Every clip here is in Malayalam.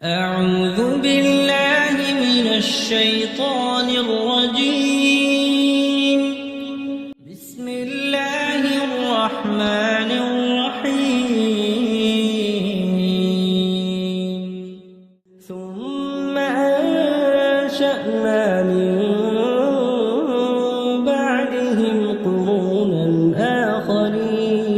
أعوذ بالله من الشيطان الرجيم. بسم الله الرحمن الرحيم. ثم أنشأنا من بعدهم قرونا آخرين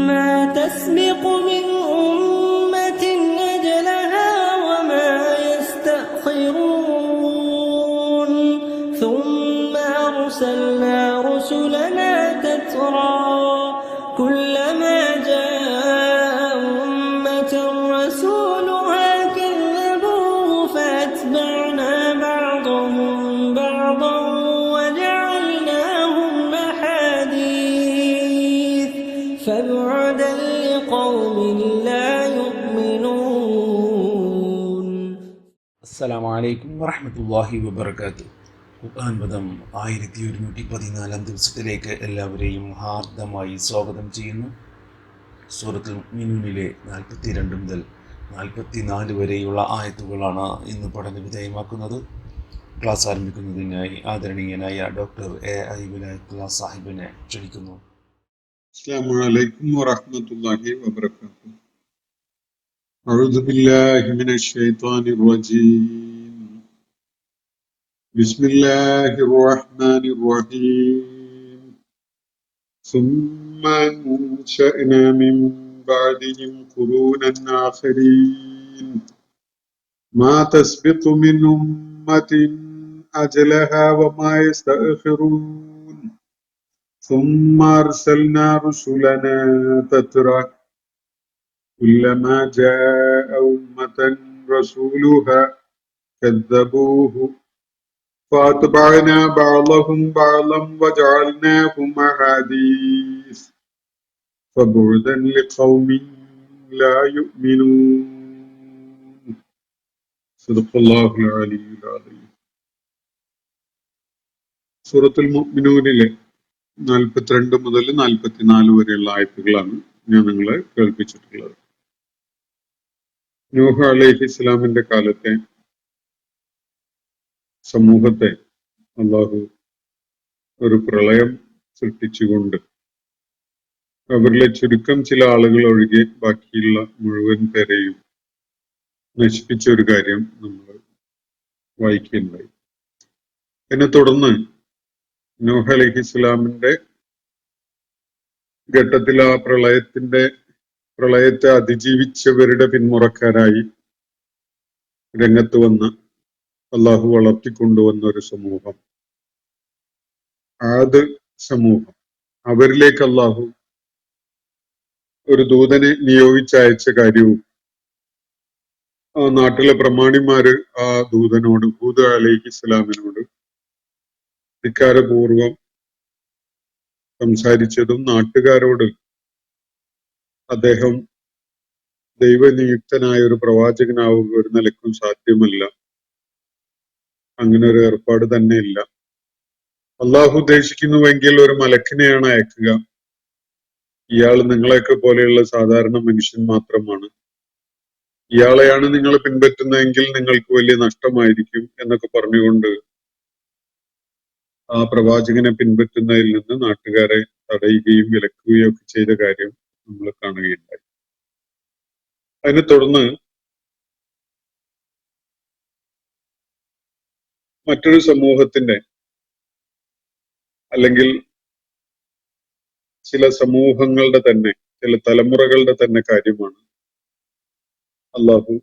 ما تسبق من أمة أجلها وما يستأخرون ثم أرسلنا رسلنا تترى كلما جاء أمة رسولها كذبوه فأتبعنا بعضهم بعضا وجعلناهم أحاديث فبعدا لقوم لا يؤمنون. അസ്സലാമു അലൈക്കും വറഹ്മത്തുള്ളാഹി വബറകാതുഹു. ഖുർആൻ പദം 1114 ദിവസത്തിലേക്ക് എല്ലാവരെയും ഹാർദമായി സ്വാഗതം ചെയ്യുന്നു. സൂറത്തുൽ മുഅ്മിനൂനിലെ 42 മുതൽ 44 വരെയുള്ള ആയത്തുകളാണ് ഇന്ന് പഠന വിധേയമാക്കുന്നത്. ക്ലാസ് ആരംഭിക്കുന്നതിനായി ആദരണീയനായ ഡോക്ടർ എ വിലായത്തുള്ള സാഹിബിനെ ക്ഷണിക്കുന്നു. السلام عليكم ورحمة الله وبركاته. أعوذ بالله من الشيطان الرجيم. بسم الله الرحمن الرحيم. ثم أنشأنا من بعدهم قرونا آخرين ما تسبق من أمة أجلها وما يستأخرون ثم أرسلنا رسلنا تترى كلما جاء أمة رسولها كذبوه فأتبعنا بعضهم بعضا وجعلناهم أحاديث فبعدا لقوم لا يؤمنون. صدق الله العلي العظيم. സൂറത്തുൽ മുഅ്മിനൂനിലെ 42 മുതൽ 44 വരെയുള്ള ആയത്തുകളാണ് ഞാൻ നിങ്ങളെ കേൾപ്പിച്ചിട്ടുള്ളത്. നൂഹ് അലൈഹിസ്സലാമിന്റെ കാലത്തെ സമൂഹത്തെ അല്ലാഹു ഒരു പ്രളയം സൃഷ്ടിച്ചുകൊണ്ട് അവരിലെ ചുരുക്കം ചില ആളുകൾ ഒഴികെ ബാക്കിയുള്ള മുഴുവൻ പേരെയും നശിപ്പിച്ച ഒരു കാര്യം നമ്മൾ വായിക്കുകയുണ്ടായി. അതിനെ തുടർന്ന് നൂഹ് അലൈഹിസ്സലാമിന്റെ ഘട്ടത്തിൽ ആ പ്രളയത്തെ അതിജീവിച്ചവരുടെ പിന്മുറക്കാരായി രംഗത്ത് വന്ന് അള്ളാഹു വളർത്തിക്കൊണ്ടുവന്ന ഒരു സമൂഹം, ആദ് സമൂഹം, അവരിലേക്ക് അള്ളാഹു ഒരു ദൂതനെ നിയോഗിച്ചയച്ച കാര്യവും ആ നാട്ടിലെ പ്രമാണിമാര് ആ ദൂതനോട്, ഹൂദ് അലൈഹിസ്സലാമിനോട് ധിക്കാരപൂർവം സംസാരിച്ചതും നാട്ടുകാരോട് അദ്ദേഹം ദൈവനിയുക്തനായ ഒരു പ്രവാചകനാവുക ഒരു നിലക്കും സാധ്യമല്ല, അങ്ങനെ ഒരു ഏർപ്പാട് തന്നെ ഇല്ല, അള്ളാഹു ഉദ്ദേശിക്കുന്നുവെങ്കിൽ ഒരു മലക്കിനെയാണ് അയക്കുക, ഇയാൾ നിങ്ങളെയൊക്കെ പോലെയുള്ള സാധാരണ മനുഷ്യൻ മാത്രമാണ്, ഇയാളെയാണ് നിങ്ങൾ പിൻപറ്റുന്നതെങ്കിൽ നിങ്ങൾക്ക് വലിയ നഷ്ടമായിരിക്കും എന്നൊക്കെ പറഞ്ഞുകൊണ്ട് ആ പ്രവാചകനെ പിൻപറ്റുന്നതിൽ നിന്ന് നാട്ടുകാരെ തടയുകയും വിലക്കുകയും ഒക്കെ ചെയ്ത കാര്യം നമ്മൾ കാണുകയുണ്ടായി. അതിനെ തുടർന്ന് മറ്റൊരു സമൂഹത്തിന്റെ അല്ലെങ്കിൽ ചില സമൂഹങ്ങളുടെ തന്നെ ചില തലമുറകളുടെ തന്നെ കാര്യമാണ് അള്ളാഹു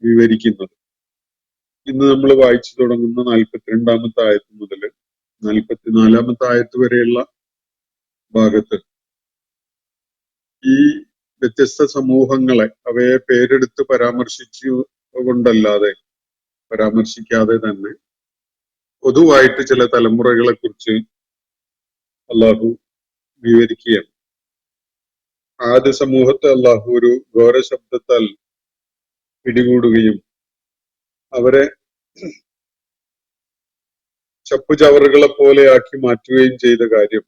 വിവരിക്കുന്നത്. ഇന്ന് നമ്മൾ വായിച്ചു തുടങ്ങുന്ന 42-ാമത്തെ ആയത്ത് മുതൽ 44-ാമത്തെ ആയത്ത് വരെയുള്ള ഭാഗത്ത് ഈ വ്യത്യസ്ത സമൂഹങ്ങളെ അവയെ പേരെടുത്ത് പരാമർശിക്കാതെ തന്നെ പൊതുവായിട്ട് ചില തലമുറകളെ കുറിച്ച് അള്ളാഹു വിവരിക്കുകയാണ്. ആദ്യ സമൂഹത്തെ അള്ളാഹു ഒരു ഘോര ശബ്ദത്താൽ പിടികൂടുകയും അവരെ ചപ്പുചവറുകളെ പോലെ ആക്കി മാറ്റുകയും ചെയ്ത കാര്യം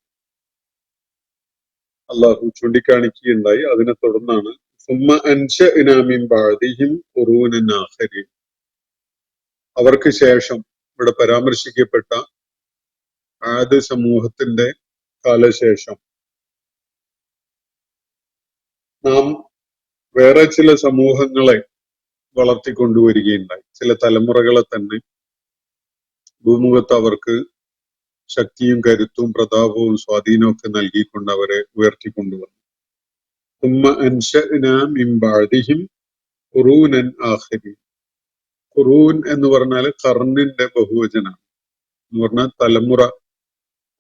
അള്ളാഹു ചൂണ്ടിക്കാണിക്കുകയുണ്ടായി. അതിനെ തുടർന്നാണ് സുമ്മ അൻശഅ്നാ മിൻ ബഅദിഹിം ഖുറൂനൻ ആഖരീൻ. അവർക്ക് ശേഷം ഇവിടെ പരാമർശിക്കപ്പെട്ട ആദ് സമൂഹത്തിന്റെ കാലശേഷം നാം വേറെ ചില സമൂഹങ്ങളെ വളർത്തിക്കൊണ്ടുവരികയുണ്ടായി. ചില തലമുറകളെ തന്നെ ഭൂമുഖത്ത് അവർക്ക് ശക്തിയും കരുത്തും പ്രതാപവും സ്വാധീനവും ഒക്കെ നൽകിക്കൊണ്ട് അവരെ ഉയർത്തിക്കൊണ്ടുവന്നു. സുമ്മ അൻശഅ്നാ മിൻ ബഅദിഹിം ഖുറൂനൻ ആഖരീൻ. ഖുറൂൻ എന്ന് പറഞ്ഞാൽ ഖർണിന്റെ ബഹുവചനാണ്. എന്ന് പറഞ്ഞാൽ തലമുറ.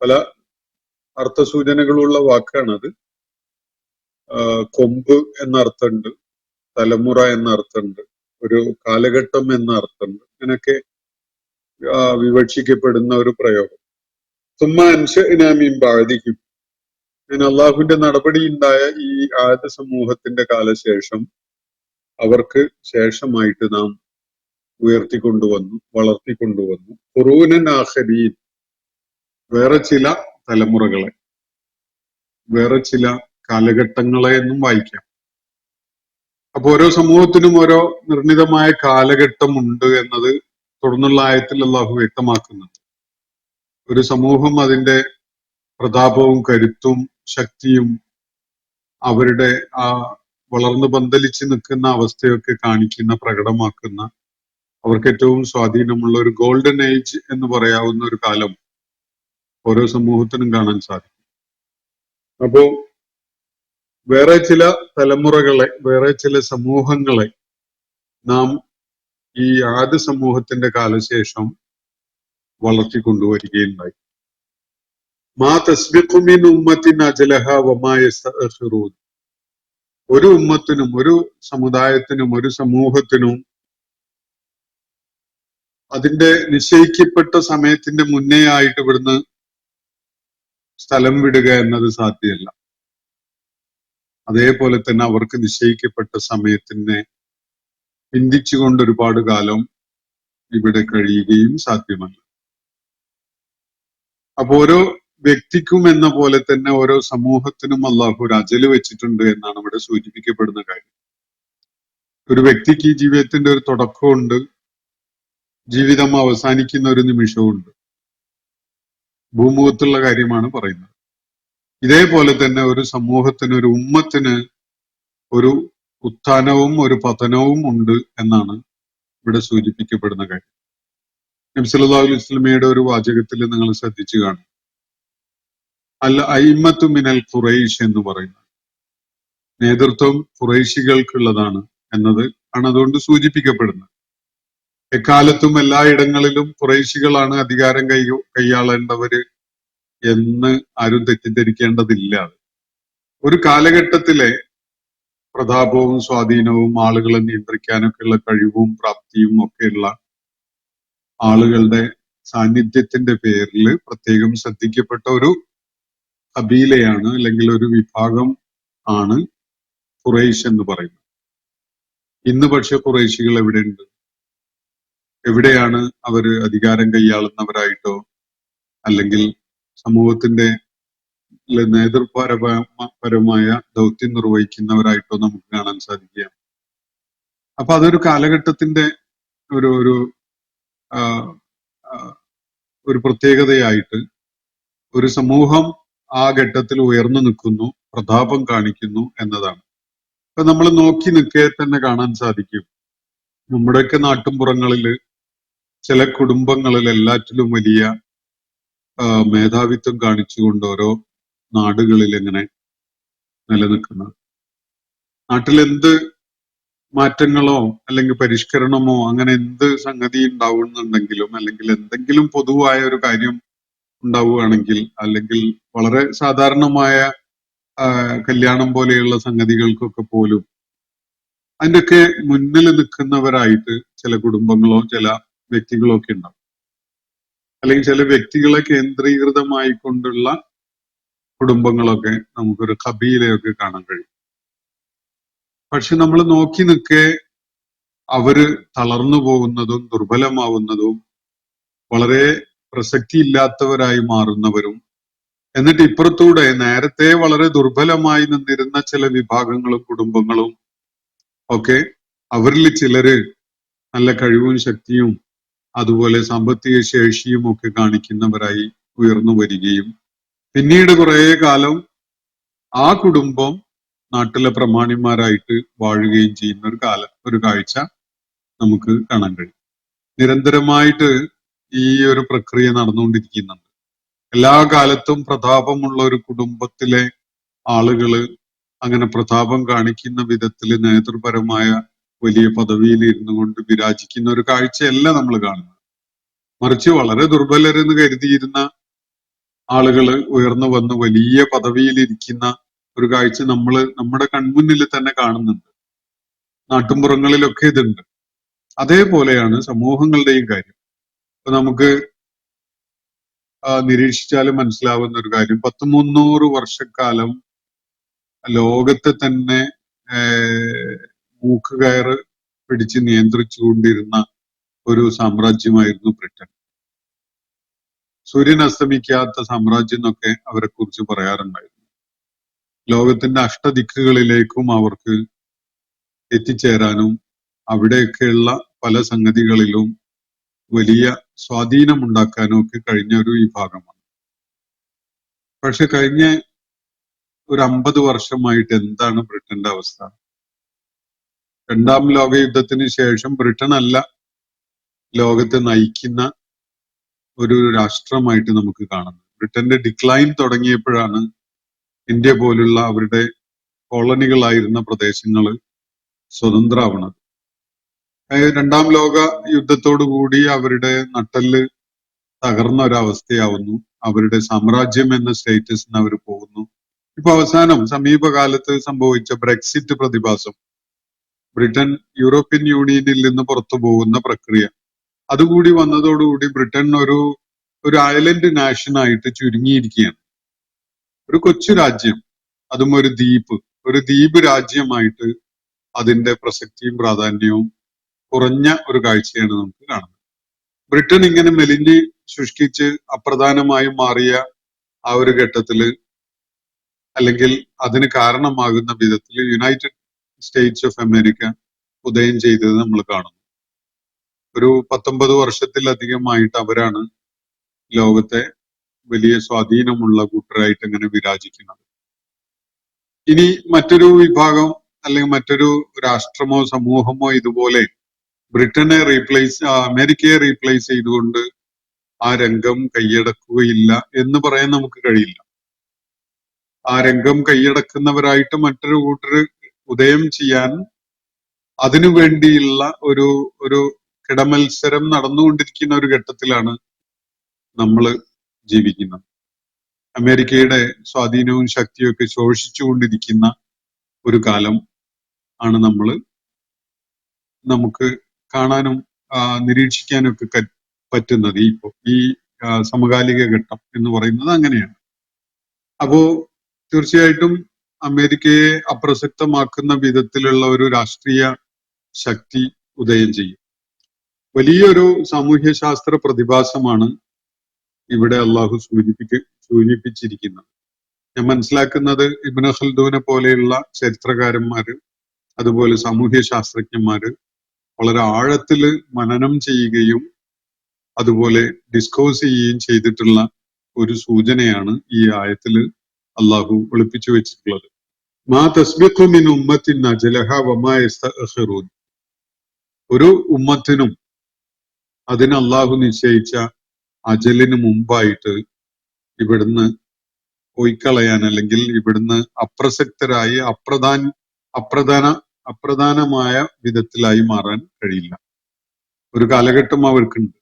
പല അർത്ഥസൂചനകളുള്ള വാക്കാണത്. കൊമ്പ് എന്ന അർത്ഥമുണ്ട്, തലമുറ എന്ന അർത്ഥമുണ്ട്, ഒരു കാലഘട്ടം എന്ന അർത്ഥമുണ്ട്. ഇങ്ങനെയൊക്കെ വിവക്ഷിക്കപ്പെടുന്ന ഒരു പ്രയോഗം. സുമ്മ അൻശഅ്നാ മിൻ ബഅദിഹിം. അങ്ങനെ അള്ളാഹുവിന്റെ നടപടി ഉണ്ടായ ഈ ആദ് സമൂഹത്തിന്റെ കാലശേഷം അവർക്ക് ശേഷമായിട്ട് നാം ഉയർത്തിക്കൊണ്ടുവന്നു, വളർത്തിക്കൊണ്ടുവന്നു. ഖുറൂനൻ ആഖരീൻ, വേറെ ചില തലമുറകളെ, വേറെ ചില കാലഘട്ടങ്ങളെ എന്നും വായിക്കാം. അപ്പൊ ഓരോ സമൂഹത്തിനും ഓരോ നിർണിതമായ കാലഘട്ടം ഉണ്ട് എന്നത് തുടർന്നുള്ള ആയത്തിൽ അള്ളാഹു വ്യക്തമാക്കുന്നുണ്ട്. ഒരു സമൂഹം അതിന്റെ പ്രതാപവും കരുത്തും ശക്തിയും അവരുടെ ആ വളർന്നു പന്തലിച്ച് നിൽക്കുന്ന അവസ്ഥയൊക്കെ കാണിക്കുന്ന, പ്രകടമാക്കുന്ന, അവർക്ക് ഏറ്റവും സ്വാധീനമുള്ള ഒരു ഗോൾഡൻ ഏജ് എന്ന് പറയാവുന്ന ഒരു കാലം ഓരോ സമൂഹത്തിനും കാണാൻ സാധിക്കും. അപ്പോ വേറെ ചില തലമുറകളെ, വേറെ ചില സമൂഹങ്ങളെ നാം ഈ ആദ് സമൂഹത്തിന്റെ കാലശേഷം വളർത്തിക്കൊണ്ടുവരികയുണ്ടായി. മാ തസ്ബിഖു മിൻ ഉമ്മത്തിൻ അജലഹ വമാ യസ്തഅഖിറൂൻ. ഒരു ഉമ്മത്തിനും, ഒരു സമുദായത്തിനും, ഒരു സമൂഹത്തിനും അതിന്റെ നിശ്ചയിക്കപ്പെട്ട സമയത്തിന്റെ മുന്നേ ആയിട്ട് ഇവിടുന്ന് സ്ഥലം വിടുക എന്നത് സാധ്യമല്ല. അതേപോലെ തന്നെ അവർക്ക് നിശ്ചയിക്കപ്പെട്ട സമയത്തിനെ ചിന്തിച്ചുകൊണ്ട് ഒരുപാട് കാലം ഇവിടെ കഴിയുകയും സാധ്യമല്ല. അപ്പൊ ഓരോ വ്യക്തിക്കും എന്ന പോലെ തന്നെ ഓരോ സമൂഹത്തിനും അള്ളാഹു ഒരു അജല് വെച്ചിട്ടുണ്ട് എന്നാണ് ഇവിടെ സൂചിപ്പിക്കപ്പെടുന്ന കാര്യം. ഒരു വ്യക്തിക്ക് ഈ ജീവിതത്തിന്റെ ഒരു തുടക്കമുണ്ട്, ജീവിതം അവസാനിക്കുന്ന ഒരു നിമിഷവുമുണ്ട്. ഭൂമുഖത്തുള്ള കാര്യമാണ് പറയുന്നത്. ഇതേപോലെ തന്നെ ഒരു സമൂഹത്തിന്, ഒരു ഉമ്മത്തിന് ഒരു ഉത്ഥാനവും ഒരു പതനവും ഉണ്ട് എന്നാണ് ഇവിടെ സൂചിപ്പിക്കപ്പെടുന്ന കാര്യം. നബി സല്ലല്ലാഹു അലൈഹി വസല്ലമയുടെ ഒരു വാചകത്തിൽ നിങ്ങൾ ശ്രദ്ധിച്ചു കാണും, അൽ അയിമ്മത്തു മിനൽ ഖുറൈശ് എന്ന് പറയുന്നത്. നേതൃത്വം ഖുറൈശികൾക്കുള്ളതാണ് എന്നത് ആണ് അതുകൊണ്ട് സൂചിപ്പിക്കപ്പെടുന്നത്. എക്കാലത്തും എല്ലായിടങ്ങളിലും ഖുറൈശികളാണ് അധികാരം കൈയാളേണ്ടവര് എന്ന് ആരും തെറ്റിദ്ധരിക്കേണ്ടതില്ല. ഒരു കാലഘട്ടത്തിലെ പ്രതാപവും സ്വാധീനവും ആളുകളെ നിയന്ത്രിക്കാനൊക്കെയുള്ള കഴിവും പ്രാപ്തിയും ഒക്കെയുള്ള ആളുകളുടെ സാന്നിധ്യത്തിന്റെ പേരിൽ പ്രത്യേകം ശ്രദ്ധിക്കപ്പെട്ട ഒരു കബീലയാണ്, അല്ലെങ്കിൽ ഒരു വിഭാഗം ആണ് ഖുറൈശ് എന്ന് പറയുന്നത്. ഇന്ന് പക്ഷെ ഖുറൈശികൾ എവിടെയുണ്ട്? എവിടെയാണ് അവര് അധികാരം കൈയാളുന്നവരായിട്ടോ അല്ലെങ്കിൽ സമൂഹത്തിന്റെ നേതൃപരമായ ദൗത്യം നിർവഹിക്കുന്നവരായിട്ടോ നമുക്ക് കാണാൻ സാധിക്കുക. അപ്പൊ അതൊരു കാലഘട്ടത്തിന്റെ ഒരു ഒരു ഒരു പ്രത്യേകതയായിട്ട് ഒരു സമൂഹം ആ ഘട്ടത്തിൽ ഉയർന്നു നിൽക്കുന്നു, പ്രതാപം കാണിക്കുന്നു എന്നതാണ്. ഇപ്പൊ നമ്മൾ നോക്കി നിൽക്കെ തന്നെ കാണാൻ സാധിക്കും, നമ്മുടെയൊക്കെ നാട്ടുംപുറങ്ങളില് ചില കുടുംബങ്ങളിൽ എല്ലാറ്റിലും വലിയ മേധാവിത്വം കാണിച്ചുകൊണ്ട് ഓരോ നാടുകളിൽ എങ്ങനെ നിലനിൽക്കുന്നത്. നാട്ടിൽ എന്ത് മാറ്റങ്ങളോ അല്ലെങ്കിൽ പരിഷ്കരണമോ അങ്ങനെ എന്ത് സംഗതി ഉണ്ടാവുന്നുണ്ടെങ്കിലും, അല്ലെങ്കിൽ എന്തെങ്കിലും പൊതുവായ ഒരു കാര്യം ഉണ്ടാവുകയാണെങ്കിൽ, അല്ലെങ്കിൽ വളരെ സാധാരണമായ കല്യാണം പോലെയുള്ള സംഗതികൾക്കൊക്കെ പോലും അതിൻ്റെയൊക്കെ മുന്നിൽ നിൽക്കുന്നവരായിട്ട് ചില കുടുംബങ്ങളോ ചില വ്യക്തികളോ ഒക്കെ ഉണ്ടാവും. അല്ലെങ്കിൽ ചില വ്യക്തികളെ കേന്ദ്രീകൃതമായി കൊണ്ടുള്ള കുടുംബങ്ങളൊക്കെ നമുക്കൊരു കബീലയൊക്കെ കാണാൻ കഴിയും. പക്ഷെ നമ്മൾ നോക്കി നിൽക്കെ അവര് തളർന്നു പോകുന്നതും ദുർബലമാവുന്നതും വളരെ പ്രസക്തിയില്ലാത്തവരായി മാറുന്നവരും, എന്നിട്ട് ഇപ്പുറത്തൂടെ നേരത്തെ വളരെ ദുർബലമായി നിന്നിരുന്ന ചില വിഭാഗങ്ങളും കുടുംബങ്ങളും ഒക്കെ അവരിൽ ചിലര് നല്ല കഴിവും ശക്തിയും അതുപോലെ സാമ്പത്തിക ശേഷിയും ഒക്കെ കാണിക്കുന്നവരായി ഉയർന്നു വരികയും പിന്നീട് കുറെ കാലം ആ കുടുംബം നാട്ടിലെ പ്രമാണിമാരായിട്ട് വാഴുകയും ചെയ്യുന്ന ഒരു കാഴ്ച നമുക്ക് കാണാൻ കഴിയും. നിരന്തരമായിട്ട് ഈ ഒരു പ്രക്രിയ നടന്നുകൊണ്ടിരിക്കുന്നുണ്ട്. എല്ലാ കാലത്തും പ്രതാപമുള്ള ഒരു കുടുംബത്തിലെ ആളുകള് അങ്ങനെ പ്രതാപം കാണിക്കുന്ന വിധത്തില് നേതൃപരമായ വലിയ പദവിയിൽ ഇരുന്നു കൊണ്ട് വിരാജിക്കുന്ന ഒരു കാഴ്ചയല്ല നമ്മൾ കാണുന്നത്. മറിച്ച് വളരെ ദുർബലരെന്ന് കരുതിയിരുന്ന ആളുകള് ഉയർന്നു വന്ന് വലിയ പദവിയിലിരിക്കുന്ന ഒരു കാഴ്ച നമ്മുടെ കൺമുന്നിൽ തന്നെ കാണുന്നുണ്ട്. നാട്ടുമ്പുറങ്ങളിലൊക്കെ ഇതുണ്ട്. അതേപോലെയാണ് സമൂഹങ്ങളുടെയും കാര്യം. ഇപ്പൊ നമുക്ക് നിരീക്ഷിച്ചാലും മനസ്സിലാവുന്ന ഒരു കാര്യം, 300 വർഷക്കാലം ലോകത്തെ തന്നെ മൂക്കുകയറ് പിടിച്ച് നിയന്ത്രിച്ചുകൊണ്ടിരുന്ന ഒരു സാമ്രാജ്യമായിരുന്നു ബ്രിട്ടൻ. സൂര്യൻ അസ്തമിക്കാത്ത സാമ്രാജ്യം എന്നൊക്കെ അവരെ കുറിച്ച് പറയാറുണ്ടായിരുന്നു. ലോകത്തിന്റെ അഷ്ടദിക്കുകളിലേക്കും അവർക്ക് എത്തിച്ചേരാനും അവിടെയൊക്കെയുള്ള പല സംഗതികളിലും വലിയ സ്വാധീനമുണ്ടാക്കാനും ഒക്കെ കഴിഞ്ഞ ഒരു വിഭാഗമാണ്. പക്ഷെ കഴിഞ്ഞ ഒരു 50 വർഷമായിട്ട് എന്താണ് ബ്രിട്ടന്റെ അവസ്ഥ? രണ്ടാം ലോക യുദ്ധത്തിന് ശേഷം ബ്രിട്ടൻ അല്ല ലോകത്തെ നയിക്കുന്ന ഒരു രാഷ്ട്രമായിട്ട് നമുക്ക് കാണുന്നത്. ബ്രിട്ടന്റെ ഡിക്ലൈൻ തുടങ്ങിയപ്പോഴാണ് ഇന്ത്യ പോലുള്ള അവരുടെ കോളനികളായിരുന്ന പ്രദേശങ്ങൾ സ്വതന്ത്രമാവുന്നത്. രണ്ടാം ലോക യുദ്ധത്തോടു കൂടി അവരുടെ നട്ടെല്ല് തകർന്ന ഒരവസ്ഥയാവുന്നു. അവരുടെ സാമ്രാജ്യം എന്ന സ്റ്റേറ്റസിന് അവർ പോകുന്നു. ഇപ്പൊ അവസാനം സമീപകാലത്ത് സംഭവിച്ച ബ്രെക്സിറ്റ് പ്രതിഭാസം, ബ്രിട്ടൻ യൂറോപ്യൻ യൂണിയനിൽ നിന്ന് പുറത്തു പോകുന്ന പ്രക്രിയ, അതുകൂടി വന്നതോടുകൂടി ബ്രിട്ടൻ ഒരു ഐലൻഡ് നാഷനായിട്ട് ചുരുങ്ങിയിരിക്കുകയാണ്. ഒരു കൊച്ചു രാജ്യം, അതും ഒരു ദ്വീപ് രാജ്യമായിട്ട് അതിന്റെ പ്രസക്തിയും പ്രാധാന്യവും കുറഞ്ഞ ഒരു കാഴ്ചയാണ് നമുക്ക് കാണുന്നത്. ബ്രിട്ടൻ ഇങ്ങനെ മെലിഞ്ഞ് ശുഷ്കിച്ച് അപ്രധാനമായി മാറിയ ആ ഒരു ഘട്ടത്തില്, അല്ലെങ്കിൽ അതിന് കാരണമാകുന്ന വിധത്തിൽ യുണൈറ്റഡ് സ്റ്റേറ്റ്സ് ഓഫ് അമേരിക്ക ഉദയം ചെയ്തത് നമ്മൾ കാണുന്നു. ഒരു 19 വർഷത്തിലധികമായിട്ട് അവരാണ് ലോകത്തെ വലിയ സ്വാധീനമുള്ള കൂട്ടരായിട്ട് അങ്ങനെ വിരാജിക്കുന്നത്. ഇനി മറ്റൊരു വിഭാഗം അല്ലെങ്കിൽ മറ്റൊരു രാഷ്ട്രമോ സമൂഹമോ ഇതുപോലെ അമേരിക്കയെ റീപ്ലേസ് ചെയ്തുകൊണ്ട് ആ രംഗം കൈയടക്കുകയില്ല എന്ന് പറയാൻ നമുക്ക് കഴിയില്ല. ആ രംഗം കൈയടക്കുന്നവരായിട്ട് മറ്റൊരു കൂട്ടർ ഉദയം ചെയ്യാൻ അതിനു വേണ്ടിയുള്ള ഒരു കിടമത്സരം നടന്നുകൊണ്ടിരിക്കുന്ന ഒരു ഘട്ടത്തിലാണ് നമ്മൾ ജീവിക്കുന്നത്. അമേരിക്കയുടെ സ്വാധീനവും ശക്തിയും ഒക്കെ ശോഷിച്ചുകൊണ്ടിരിക്കുന്ന ഒരു കാലം ആണ് നമുക്ക് കാണാനും നിരീക്ഷിക്കാനും ഒക്കെ പറ്റുന്നത്. ഈ സമകാലിക ഘട്ടം എന്ന് പറയുന്നത് അങ്ങനെയാണ്. അപ്പോ തീർച്ചയായിട്ടും അമേരിക്കയെ അപ്രസക്തമാക്കുന്ന വിധത്തിലുള്ള ഒരു രാഷ്ട്രീയ ശക്തി ഉദയം ചെയ്യും. വലിയൊരു സാമൂഹ്യശാസ്ത്ര പ്രതിഭാസമാണ് ഇവിടെ അള്ളാഹു സൂചിപ്പിച്ചിരിക്കുന്നത്. ഞാൻ മനസ്സിലാക്കുന്നത് ഇബ്നു ഖൽദൂനെ പോലെയുള്ള ചരിത്രകാരന്മാര്, അതുപോലെ സാമൂഹ്യ ശാസ്ത്രജ്ഞന്മാര് വളരെ ആഴത്തില് മനനം ചെയ്യുകയും അതുപോലെ ഡിസ്കോസ് ചെയ്യുകയും ചെയ്തിട്ടുള്ള ഒരു സൂചനയാണ് ഈ ആയത്തില് അള്ളാഹു ഒളിപ്പിച്ചു വെച്ചിട്ടുള്ളത്. മാ തസ്ബിഖു മിൻ ഉമ്മത്തിൻ അജലഹ വമാ യസ്തഅഖിറൂൻ. ഒരു ഉമ്മത്തിനും അതിന് അള്ളാഹു നിശ്ചയിച്ച അജലിന് മുമ്പായിട്ട് ഇവിടുന്ന് പോയിക്കളയാൻ, അല്ലെങ്കിൽ ഇവിടുന്ന് അപ്രസക്തരായി അപ്രധാനമായ വിധത്തിലായി മാറാൻ കഴിയില്ല. ഒരു കാലഘട്ടം അവർക്കുണ്ട്.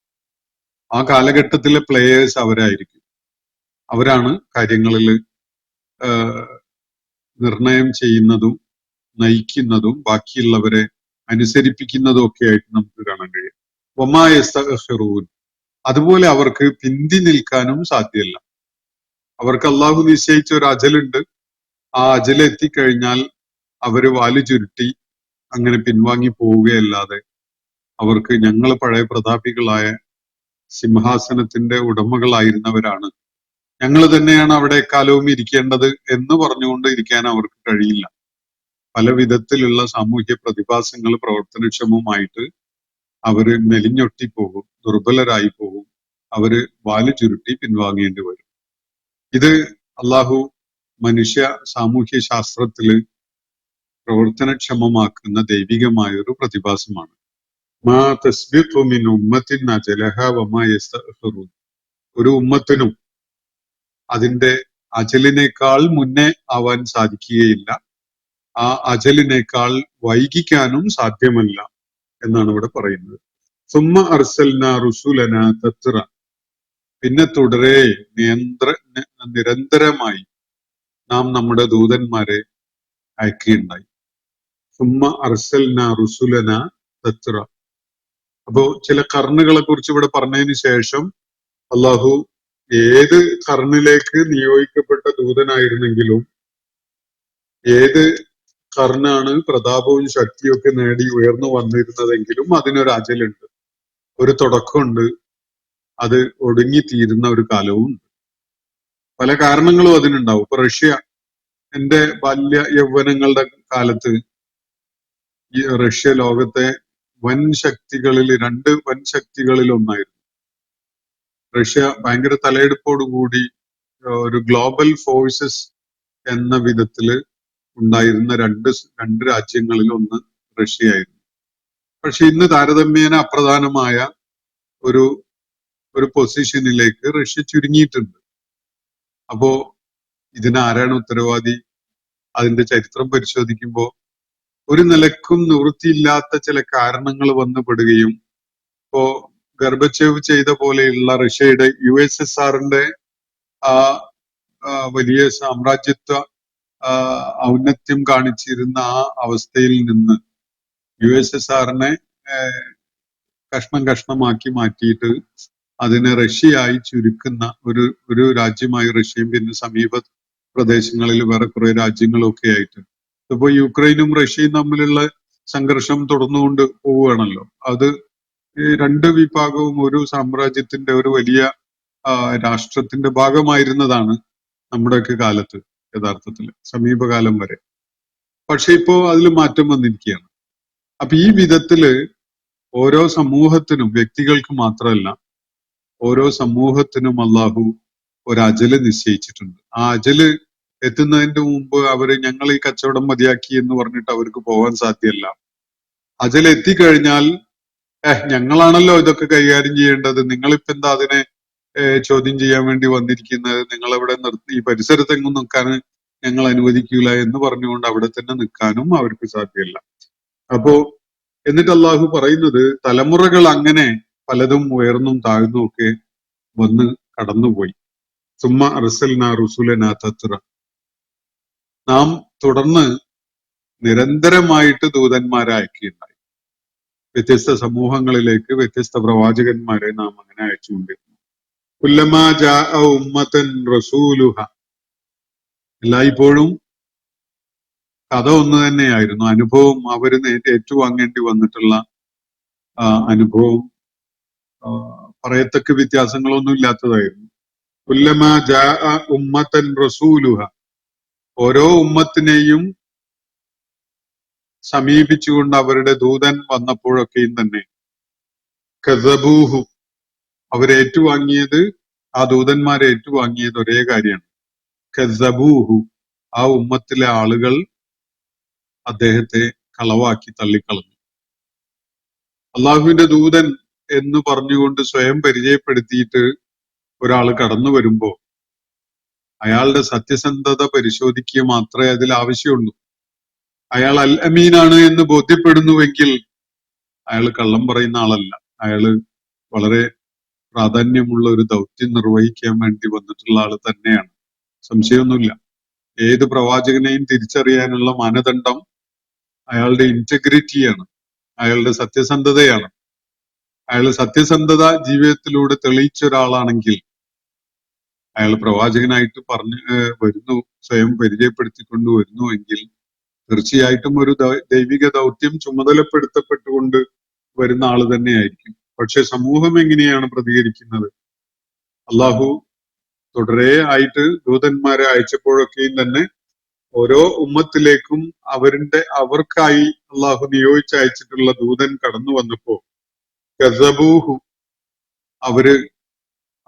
ആ കാലഘട്ടത്തിലെ പ്ലേയേഴ്സ് അവരായിരിക്കും. അവരാണ് കാര്യങ്ങളിൽ നിർണയം ചെയ്യുന്നതും നയിക്കുന്നതും ബാക്കിയുള്ളവരെ അനുസരിപ്പിക്കുന്നതും ഒക്കെ ആയിട്ട് നമുക്ക് കാണാൻ കഴിയും. വമാ യസ്തഅഖിറൂൻ. അതുപോലെ അവർക്ക് പിന്തി നിൽക്കാനും സാധ്യമല്ല. അവർക്ക് അള്ളാഹു നിശ്ചയിച്ച ഒരു അജലുണ്ട്. ആ അജൽ എത്തിക്കഴിഞ്ഞാൽ അവര് വാല് ചുരുട്ടി അങ്ങനെ പിൻവാങ്ങി പോവുകയല്ലാതെ അവർക്ക് ഞങ്ങൾ പഴയ പ്രതാപികളായ സിംഹാസനത്തിന്റെ ഉടമകളായിരുന്നവരാണ്, ഞങ്ങൾ തന്നെയാണ് അവിടെ കാലവും ഇരിക്കേണ്ടത് എന്ന് പറഞ്ഞുകൊണ്ട് ഇരിക്കാൻ അവർക്ക് കഴിയില്ല. പല വിധത്തിലുള്ള സാമൂഹ്യ പ്രതിഭാസങ്ങൾ പ്രവർത്തനക്ഷമമായിട്ട് അവര് മെലിഞ്ഞൊട്ടിപ്പോകും, ദുർബലരായി പോകും, അവര് വാല് ചുരുട്ടി പിൻവാങ്ങേണ്ടി വരും. ഇത് അള്ളാഹു മനുഷ്യ സാമൂഹ്യ ശാസ്ത്രത്തില് പ്രവർത്തനക്ഷമമാക്കുന്ന ദൈവികമായ ഒരു പ്രതിഭാസമാണ്. മാ തസ്ബിഖു മിൻ ഉമ്മത്തിൻ അജലഹ വമാ യസ്തഅഖിറൂൻ. ഒരു ഉമ്മത്തിനും അതിന്റെ അജലിനേക്കാൾ മുന്നേ ആവാൻ സാധിക്കുകയില്ല, ആ അജലിനേക്കാൾ വൈകിക്കാനും സാധ്യമല്ല എന്നാണ് ഇവിടെ പറയുന്നത്. സുമ്മ അർസൽനാ റുസുലനാ തത്റ. പിന്നെ തുടരെ നിരന്തരമായി നാം നമ്മുടെ ദൂതന്മാരെ അയക്കുകയുണ്ടായി. സുമ്മ അർസൽനാ റുസുലനാ തത്റ. അപ്പോ ചില കർണുകളെ കുറിച്ച് ഇവിടെ പറഞ്ഞതിന് ശേഷം അള്ളാഹു ഏത് കർണിലേക്ക് നിയോഗിക്കപ്പെട്ട ദൂതനായിരുന്നെങ്കിലും, ഏത് കർണാണ് പ്രതാപവും ശക്തിയൊക്കെ നേടി ഉയർന്നു വന്നിരുന്നതെങ്കിലും അതിനൊരു അജലുണ്ട്, ഒരു തുടക്കമുണ്ട്, അത് ഒടുങ്ങിത്തീരുന്ന ഒരു കാലവും ഉണ്ട്. പല കാരണങ്ങളും അതിനുണ്ടാവും. ഇപ്പൊ റഷ്യ, എന്റെ ബാല്യ യൗവനങ്ങളുടെ കാലത്ത് ഈ റഷ്യ ലോകത്തെ വൻ ശക്തികളിൽ, രണ്ട് വൻ ശക്തികളിൽ ഒന്നായിരുന്നു. റഷ്യ ഭയങ്കര തലയെടുപ്പോടുകൂടി ഒരു ഗ്ലോബൽ ഫോഴ്സസ് എന്ന വിധത്തില് ഉണ്ടായിരുന്ന രണ്ട് രാജ്യങ്ങളിൽ ഒന്ന് റഷ്യയായിരുന്നു. പക്ഷെ ഇന്ന് താരതമ്യേന അപ്രധാനമായ ഒരു പൊസിഷനിലേക്ക് റഷ്യ ചുരുങ്ങിയിട്ടുണ്ട്. അപ്പോ ഇതിനാരാണ് ഉത്തരവാദി? അതിന്റെ ചരിത്രം പരിശോധിക്കുമ്പോൾ ഒരു നിലക്കും നിവൃത്തിയില്ലാത്ത ചില കാരണങ്ങൾ വന്നുപെടുകയും, ഇപ്പോ ഗർബച്ചേവ് ചെയ്ത പോലെയുള്ള റഷ്യയുടെ USSRന്റെ ആ വലിയ സാമ്രാജ്യത്വ ഔന്നത്യം കാണിച്ചിരുന്ന ആ അവസ്ഥയിൽ നിന്ന് USSRനെ കഷ്ണം കഷ്ണമാക്കി മാറ്റിയിട്ട് അതിനെ റഷ്യയായി ചുരുക്കുന്ന ഒരു രാജ്യമായി റഷ്യയും പിന്നെ സമീപ പ്രദേശങ്ങളിൽ വേറെ കുറെ രാജ്യങ്ങളും ഒക്കെ ആയിട്ട് ഇപ്പൊ യുക്രൈനും റഷ്യയും തമ്മിലുള്ള സംഘർഷം തുടർന്നുകൊണ്ട് പോവുകയാണല്ലോ. അത് രണ്ട് വിഭാഗവും ഒരു സാമ്രാജ്യത്തിന്റെ, ഒരു വലിയ രാഷ്ട്രത്തിന്റെ ഭാഗമായിരുന്നതാണ് നമ്മുടെയൊക്കെ കാലത്ത്, യഥാർത്ഥത്തില് സമീപകാലം വരെ. പക്ഷെ ഇപ്പോ അതിൽ മാറ്റം വന്നിരിക്കുകയാണ്. അപ്പൊ ഈ വിധത്തില് ഓരോ സമൂഹത്തിനും, വ്യക്തികൾക്ക് മാത്രമല്ല, ഓരോ സമൂഹത്തിനും അള്ളാഹു ഒരു അജല് നിശ്ചയിച്ചിട്ടുണ്ട്. ആ അജല് എത്തുന്നതിന്റെ മുമ്പ് അവര് ഞങ്ങൾ ഈ കച്ചവടം മതിയാക്കി എന്ന് പറഞ്ഞിട്ട് അവർക്ക് പോകാൻ സാധ്യമല്ല. അജല് എത്തിക്കഴിഞ്ഞാൽ ഞങ്ങളാണല്ലോ ഇതൊക്കെ കൈകാര്യം ചെയ്യേണ്ടത്, നിങ്ങളിപ്പോ എന്താ അതിനെ ചോദ്യം ചെയ്യാൻ വേണ്ടി വന്നിരിക്കുന്നത്, നിങ്ങളെവിടെ നിർത്തി ഈ പരിസരത്തെങ്ങും നിൽക്കാൻ ഞങ്ങൾ അനുവദിക്കൂല എന്ന് പറഞ്ഞുകൊണ്ട് അവിടെ തന്നെ നിൽക്കാനും അവർക്ക് സാധ്യമല്ല. അപ്പോ എന്നിട്ട് അള്ളാഹു പറയുന്നത്, തലമുറകൾ അങ്ങനെ പലതും ഉയർന്നും താഴ്ന്നും ഒക്കെ വന്ന് കടന്നുപോയി. സുമ്മ അർസൽനാ റുസുലനാ തത്റ. നാം തുടർന്ന് നിരന്തരമായിട്ട് ദൂതന്മാരെ അയക്കുകയുണ്ടായി. വ്യത്യസ്ത സമൂഹങ്ങളിലേക്ക് വ്യത്യസ്ത പ്രവാചകന്മാരെ നാം അങ്ങനെ അയച്ചുകൊണ്ടിരുന്നു. കുല്ലമാ ജാഅ ഉമ്മത്തൻ റസൂലുഹ. എല്ലായ്പ്പോഴും കഥ ഒന്ന് തന്നെയായിരുന്നു, അനുഭവം. അവര് ഏറ്റുവാങ്ങേണ്ടി വന്നിട്ടുള്ള അനുഭവം പറയത്തക്ക വ്യത്യാസങ്ങളൊന്നും ഇല്ലാത്തതായിരുന്നു. കുല്ലമാ ജാഅ ഉമ്മത്തൻ റസൂലുഹ. ഓരോ ഉമ്മത്തിനെയും സമീപിച്ചുകൊണ്ട് അവരുടെ ദൂതൻ വന്നപ്പോഴൊക്കെയും തന്നെ കസബൂഹു, അവരേറ്റുവാങ്ങിയത്, ആ ദൂതന്മാരെ ഏറ്റുവാങ്ങിയത് ഒരേ കാര്യമാണ്. കസബൂഹു, ആ ഉമ്മത്തിലെ ആളുകൾ അദ്ദേഹത്തെ കളവാക്കി തള്ളിക്കളഞ്ഞു. അള്ളാഹുവിന്റെ ദൂതൻ എന്ന് പറഞ്ഞുകൊണ്ട് സ്വയം പരിചയപ്പെടുത്തിയിട്ട് ഒരാൾ കടന്നു വരുമ്പോ അയാളുടെ സത്യസന്ധത പരിശോധിക്കുക മാത്രമേ അതിൽ ആവശ്യമുള്ളൂ. അയാൾ അൽ അമീനാണ് എന്ന് ബോധ്യപ്പെടുന്നുവെങ്കിൽ അയാൾ കള്ളം പറയുന്ന ആളല്ല, അയാള് വളരെ പ്രാധാന്യമുള്ള ഒരു ദൗത്യം നിർവഹിക്കാൻ വേണ്ടി വന്നിട്ടുള്ള ആള് തന്നെയാണ്, സംശയമൊന്നുമില്ല. ഏത് പ്രവാചകനെയും തിരിച്ചറിയാനുള്ള മാനദണ്ഡം അയാളുടെ ഇന്റഗ്രിറ്റിയാണ്, അയാളുടെ സത്യസന്ധതയാണ്. അയാൾ സത്യസന്ധത ജീവിതത്തിലൂടെ തെളിയിച്ച ഒരാളാണെങ്കിൽ അയാൾ പ്രവാചകനായിട്ട് വരുന്നു, സ്വയം പരിചയപ്പെടുത്തിക്കൊണ്ട് വരുന്നു എങ്കിൽ തീർച്ചയായിട്ടും ഒരു ദൈവിക ദൗത്യം ചുമതലപ്പെടുത്തപ്പെട്ടുകൊണ്ട് വരുന്ന ആള് തന്നെയായിരിക്കും. പക്ഷെ സമൂഹം എങ്ങനെയാണ് പ്രതികരിക്കുന്നത്? അള്ളാഹു തുടരെ ആയിട്ട് ദൂതന്മാരെ അയച്ചപ്പോഴൊക്കെയും തന്നെ ഓരോ ഉമ്മത്തിലേക്കും അവർക്കായി അള്ളാഹു നിയോഗിച്ചയച്ചിട്ടുള്ള ദൂതൻ കടന്നു വന്നപ്പോ കസബൂഹു, അവര്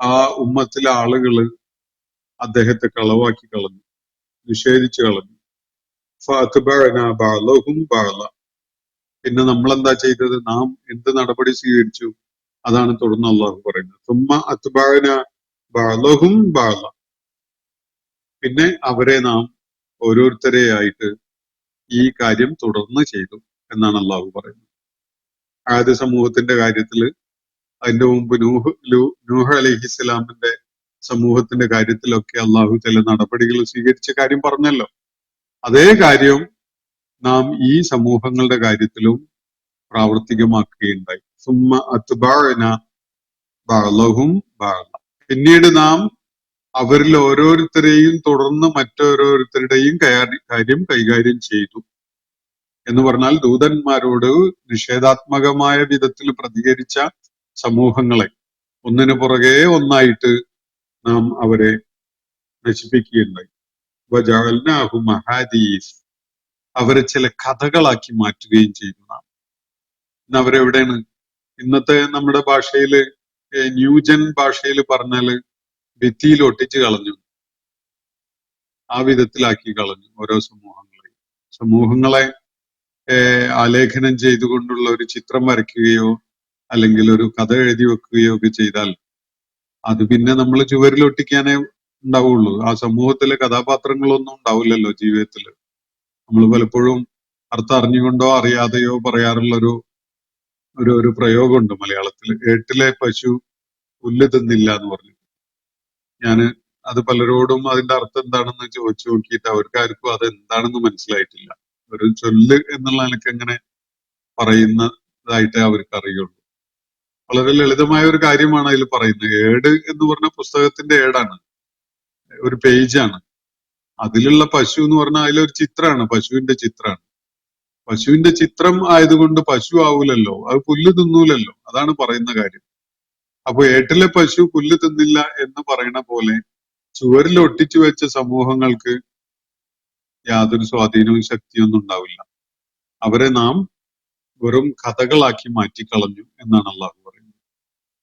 ആ ഉമ്മത്തിലെ ആളുകള് അദ്ദേഹത്തെ കളവാക്കി കളഞ്ഞു, നിഷേധിച്ചു കളഞ്ഞു. ഫഅത്ബഅനാ ബഅളഹും ബഅള, പിന്നെ നമ്മൾ എന്താ ചെയ്തത്? നാം എന്ത് നടപടി സ്വീകരിച്ചു? അതാണ് തുടർന്ന് അള്ളാഹു പറയുന്നത്. സുമ്മ അത്ബഅനാ ബഅളഹും ബഅള, പിന്നെ അവരെ നാം ഓരോരുത്തരെയായിട്ട് ഈ കാര്യം തുടർന്ന് ചെയ്തു എന്നാണ് അള്ളാഹു പറയുന്നത്. ആദ്യ സമൂഹത്തിന്റെ കാര്യത്തില്, അതിന്റെ മുമ്പ് നൂഹ് അലൈഹിസ്സലാമിന്റെ സമൂഹത്തിന്റെ കാര്യത്തിലൊക്കെ അള്ളാഹു ചില നടപടികൾ സ്വീകരിച്ച കാര്യം പറഞ്ഞല്ലോ. അതേ കാര്യം നാം ഈ സമൂഹങ്ങളുടെ കാര്യത്തിലും പ്രാവർത്തികമാക്കുകയുണ്ടായി. സുമ്മ അത്ബഅന ബഅളഹും ബഅള, പിന്നീട് നാം അവരിൽ ഓരോരുത്തരെയും തുടർന്ന് മറ്റോരോരുത്തരുടെയും കാര്യം കൈകാര്യം ചെയ്തു എന്ന് പറഞ്ഞാൽ, ദൂതന്മാരോട് നിഷേധാത്മകമായ വിധത്തിൽ പ്രതികരിച്ച സമൂഹങ്ങളെ ഒന്നിനു പുറകെ ഒന്നായിട്ട് നാം അവരെ നശിപ്പിക്കുകയുണ്ടായി. വജഅൽനാഹും അഹാദീസ്, അവരെ ചില കഥകളാക്കി മാറ്റുകയും ചെയ്തു നാം. ഇന്ന് അവരെവിടെയാണ്? ഇന്നത്തെ നമ്മുടെ ഭാഷയില്, ന്യൂജൻ ഭാഷയിൽ പറഞ്ഞാല് ഭിത്തിയിൽ ഒട്ടിച്ചു കളഞ്ഞു, ആ വിധത്തിലാക്കി കളഞ്ഞു ഓരോ സമൂഹങ്ങളെ ആലേഖനം ചെയ്തുകൊണ്ടുള്ള ഒരു ചിത്രം വരയ്ക്കുകയോ അല്ലെങ്കിൽ ഒരു കഥ എഴുതി വെക്കുകയോ ഒക്കെ ചെയ്താൽ അത് പിന്നെ നമ്മൾ ചുവരിൽ ഒട്ടിക്കാനേ ഉണ്ടാവുള്ളൂ. ആ സമൂഹത്തിലെ കഥാപാത്രങ്ങളൊന്നും ഉണ്ടാവില്ലല്ലോ ജീവിതത്തിൽ. നമ്മൾ പലപ്പോഴും അർത്ഥം അറിഞ്ഞുകൊണ്ടോ അറിയാതെയോ പറയാറുള്ള ഒരു പ്രയോഗമുണ്ട് മലയാളത്തിൽ. ഏട്ടിലെ പശു പുല്ല് തിന്നില്ല എന്ന് പറഞ്ഞു. ഞാന് അത് പലരോടും അതിന്റെ അർത്ഥം എന്താണെന്ന് ചോദിച്ചു നോക്കിയിട്ട് അവർക്കാർക്കും അത് എന്താണെന്ന് മനസ്സിലായിട്ടില്ല. ഒരു ചൊല്ല് എന്നുള്ള നിലയ്ക്ക് എങ്ങനെ പറയുന്നതായിട്ടേ അവർക്ക് അറിയുള്ളൂ. വളരെ ലളിതമായ ഒരു കാര്യമാണ് അതിൽ പറയുന്നത്. ഏട് എന്ന് പറഞ്ഞ പുസ്തകത്തിന്റെ ഏടാണ്, ഒരു പേജാണ്. അതിലുള്ള പശു എന്ന് പറഞ്ഞാൽ അതിലൊരു ചിത്രമാണ്, പശുവിന്റെ ചിത്രമാണ്. പശുവിന്റെ ചിത്രം ആയതുകൊണ്ട് പശു ആവൂലല്ലോ, അത് പുല്ല് തിന്നൂലല്ലോ. അതാണ് പറയുന്ന കാര്യം. അപ്പൊ ഏട്ടിലെ പശു പുല്ല് തിന്നില്ല എന്ന് പറയുന്ന പോലെ ചുവരിൽ ഒട്ടിച്ചു വെച്ച സമൂഹങ്ങൾക്ക് യാതൊരു സ്വാധീനവും ശക്തിയൊന്നും ഉണ്ടാവില്ല. അവരെ നാം വെറും കഥകളാക്കി മാറ്റിക്കളഞ്ഞു എന്നാണ് അള്ളാഹു പറയുന്നത്.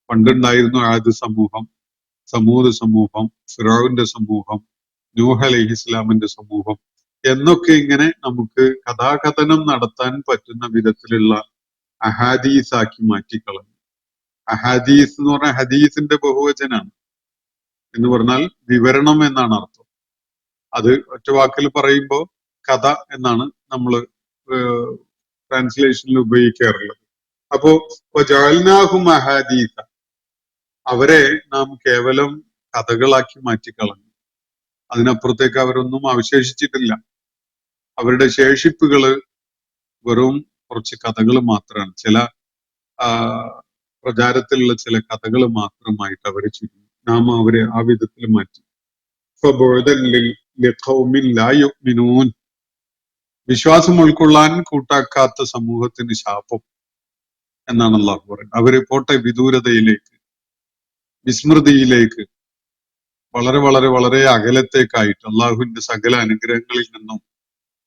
പണ്ടുണ്ടായിരുന്നു ആദ് സമൂഹം, സമൂദ് സമൂഹം, ഫിറഔന്റെ സമൂഹം, നൂഹ് അലൈഹിസ്സലാമിന്റെ സമൂഹം എന്നൊക്കെ ഇങ്ങനെ നമുക്ക് കഥാകഥനം നടത്താൻ പറ്റുന്ന വിധത്തിലുള്ള അഹാദീസ് ആക്കി മാറ്റിക്കളഞ്ഞു. അഹാദീസ് എന്ന് പറഞ്ഞാൽ ഹദീസിന്റെ ബഹുവചനാണ്. എന്ന് പറഞ്ഞാൽ വിവരണം എന്നാണ് അർത്ഥം. അത് ഒറ്റ വാക്കിൽ പറയുമ്പോൾ കഥ എന്നാണ് നമ്മൾ ട്രാൻസ്ലേഷനിൽ ഉപയോഗിക്കാറുള്ളത്. അപ്പോ ജഅൽനാഹും അഹാദീസ, അവരെ നാം കേവലം കഥകളാക്കി മാറ്റിക്കളഞ്ഞു. അതിനപ്പുറത്തേക്ക് അവരൊന്നും അവശേഷിച്ചിട്ടില്ല. അവരുടെ ശേഷിപ്പുകള് വെറും കുറച്ച് കഥകൾ മാത്രമാണ്. ചില പ്രചാരത്തിലുള്ള ചില കഥകൾ മാത്രമായിട്ട് അവരെ ചുരുങ്ങി. നാം അവരെ ആ വിധത്തിൽ മാറ്റി. വിശ്വാസം ഉൾക്കൊള്ളാൻ കൂട്ടാക്കാത്ത സമൂഹത്തിന് ശാപം എന്നാണ് അള്ളാഹു പറയുന്നത്. അവര് പോട്ടെ വിദൂരതയിലേക്ക്, വിസ്മൃതിയിലേക്ക്, വളരെ വളരെ വളരെ അകലത്തേക്കായിട്ട്, അള്ളാഹുവിന്റെ സകല അനുഗ്രഹങ്ങളിൽ നിന്നും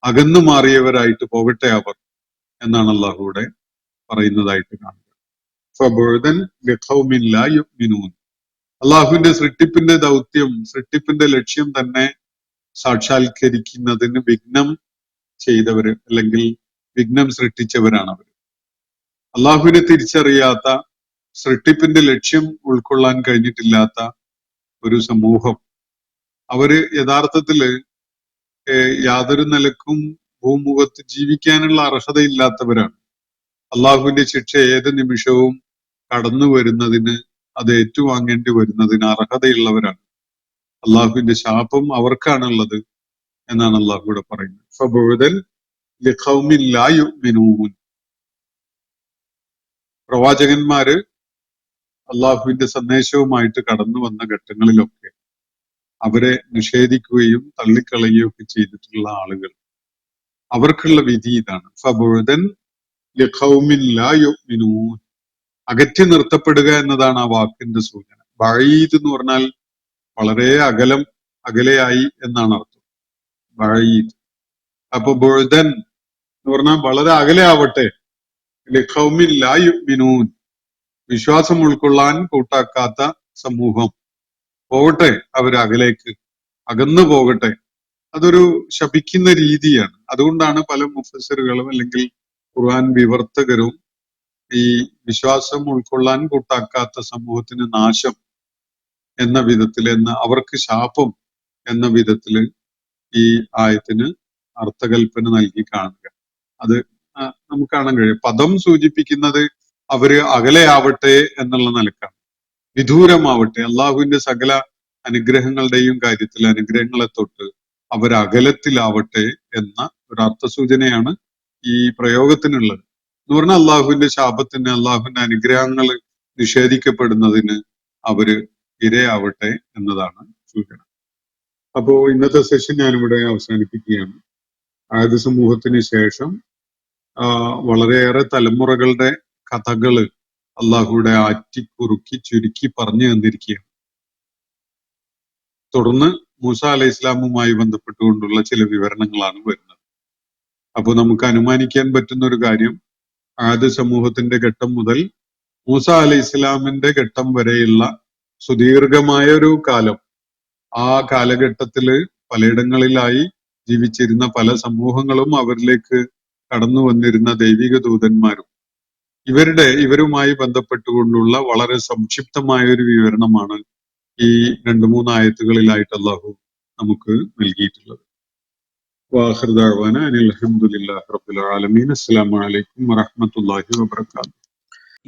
അകന്നു മാറിയവരായിട്ട് പോകട്ടെ അവർ എന്നാണ് അള്ളാഹുവിടെ പറയുന്നതായിട്ട് കാണുക. അള്ളാഹുവിന്റെ സൃഷ്ടിപ്പിന്റെ ദൗത്യം, സൃഷ്ടിപ്പിന്റെ ലക്ഷ്യം തന്നെ സാക്ഷാത്കരിക്കുന്നതിന് വിഘ്നം ചെയ്തവര് അല്ലെങ്കിൽ വിഘ്നം സൃഷ്ടിച്ചവരാണ് അവർ. അള്ളാഹുവിനെ തിരിച്ചറിയാത്ത, സൃഷ്ടിപ്പിന്റെ ലക്ഷ്യം ഉൾക്കൊള്ളാൻ കഴിഞ്ഞിട്ടില്ലാത്ത ഒരു സമൂഹം, അവര് യഥാർത്ഥത്തില് യാതൊരു നിലക്കും ഭൂമുഖത്ത് ജീവിക്കാനുള്ള അർഹതയില്ലാത്തവരാണ്. അള്ളാഹുവിന്റെ ശിക്ഷ ഏത് നിമിഷവും കടന്നു വരുന്നതിന്, അത് ഏറ്റുവാങ്ങേണ്ടി വരുന്നതിന് അർഹതയുള്ളവരാണ്. അള്ളാഹുവിന്റെ ശാപം അവർക്കാണുള്ളത് എന്നാണ് അള്ളാഹു ഇവിടെ പറയുന്നത്. ഫബുഅദൻ ലിഖൗമിൻ ലാ യുഅ്മിനൂൻ. പ്രവാചകന്മാര് അള്ളാഹുവിന്റെ സന്ദേശവുമായിട്ട് കടന്നു വന്ന ഘട്ടങ്ങളിലൊക്കെ അവരെ നിഷേധിക്കുകയും തള്ളിക്കളയുകയും ഒക്കെ ചെയ്തിട്ടുള്ള ആളുകൾ, അവർക്കുള്ള വിധി ഇതാണ്. ഫബുഅദൻ ലിഖൗമിൻ ലാ യുഅ്മിനൂൻ. അകറ്റി നിർത്തപ്പെടുക എന്നതാണ് ആ വാക്കിന്റെ സൂചന. ബഈദ് എന്ന് പറഞ്ഞാൽ വളരെ അകലെയായി എന്നാണ് അർത്ഥം. ബഈദ് അപ്പൊ ബുഅ്ദൻ എന്ന് പറഞ്ഞാൽ വളരെ അകലെ ആവട്ടെ, ലിഖൗമിൻ ലാ യുഅ്മിനൂൻ, വിശ്വാസം ഉൾക്കൊള്ളാൻ കൂട്ടാക്കാത്ത സമൂഹം പോകട്ടെ, അവരകലേക്ക് അകന്നു പോകട്ടെ. അതൊരു ശപിക്കുന്ന രീതിയാണ്. അതുകൊണ്ടാണ് പല മുഫസ്സിറുകളും അല്ലെങ്കിൽ ഖുർആൻ വിവർത്തകരും ഈ വിശ്വാസം ഉൾക്കൊള്ളാൻ കൂട്ടാക്കാത്ത സമൂഹത്തിന് നാശം എന്ന വിധത്തിൽ, അവർക്ക് ശാപം എന്ന വിധത്തില് ഈ ആയത്തിന് അർത്ഥകൽപ്പന നൽകി കാണുക. അത് നമുക്ക് കാണാൻ കഴിയും. പദം സൂചിപ്പിക്കുന്നത് അവര് അകലെയാവട്ടെ എന്നുള്ള നിലക്കാണ്, വിദൂരമാവട്ടെ. അള്ളാഹുവിന്റെ സകല അനുഗ്രഹങ്ങളുടെയും കാര്യത്തിൽ അനുഗ്രഹങ്ങളെ തൊട്ട് അവരകലത്തിലാവട്ടെ എന്ന ഒരു അർത്ഥസൂചനയാണ് ഈ പ്രയോഗത്തിനുള്ളത്. എന്ന് പറഞ്ഞാൽ അള്ളാഹുവിന്റെ ശാപത്തിന്, അള്ളാഹുവിന്റെ അനുഗ്രഹങ്ങൾ നിഷേധിക്കപ്പെടുന്നതിന് അവര് ഇരയാവട്ടെ എന്നതാണ് സൂചന. അപ്പോ ഇന്നത്തെ സെഷൻ ഞാനിവിടെ അവസാനിപ്പിക്കുകയാണ്. ആദ്യ സമൂഹത്തിന് ശേഷം വളരെയേറെ തലമുറകളുടെ കഥകള് അള്ളാഹുവിടെ ആറ്റിക്കുറുക്കി ചുരുക്കി പറഞ്ഞു തന്നിരിക്കുകയാണ്. തുടർന്ന് മൂസ അലൈഹി ഇസ്ലാമുമായി ബന്ധപ്പെട്ടുകൊണ്ടുള്ള ചില വിവരണങ്ങളാണ് വരുന്നത്. അപ്പൊ നമുക്ക് അനുമാനിക്കാൻ പറ്റുന്ന ഒരു കാര്യം, ആദ്യ സമൂഹത്തിന്റെ ഘട്ടം മുതൽ മൂസ അലൈഹി ഇസ്ലാമിന്റെ ഘട്ടം വരെയുള്ള സുദീർഘമായ ഒരു കാലം, ആ കാലഘട്ടത്തില് പലയിടങ്ങളിലായി ജീവിച്ചിരുന്ന പല സമൂഹങ്ങളും അവരിലേക്ക് കടന്നു വന്നിരുന്ന ദൈവിക ദൂതന്മാരും ഇവരുമായി ബന്ധപ്പെട്ടുകൊണ്ടുള്ള വളരെ സംക്ഷിപ്തമായ ഒരു വിവരണമാണ് ഈ 2-3 ആയത്തുകളിലായിട്ട് അള്ളാഹു നമുക്ക് നൽകിയിട്ടുള്ളത്. വാഖിർ ദഅ്വാന അനിൽ ഹംദുലില്ലാഹി റബ്ബിൽ ആലമീൻ. അസ്സലാമു അലൈക്കും വറഹ്മത്തുള്ളാഹി വബറകാതുഹു.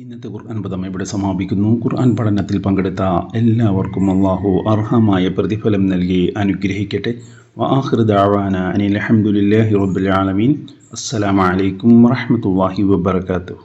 ഇന്നത്തെ ഖുർആൻ പദം ഇവിടെ സമാപിക്കുന്നു. ഖുർആൻ പഠനത്തിൽ പങ്കെടുത്ത എല്ലാവർക്കും അള്ളാഹു അർഹമായ പ്രതിഫലം നൽകി അനുഗ്രഹിക്കട്ടെ. വആഖിർ ദഅ്വാന അനിൽ ഹംദുലില്ലാഹി റബ്ബിൽ ആലമീൻ. അസ്സലാമു അലൈക്കും വറഹ്മത്തുള്ളാഹി വബറകാതുഹു.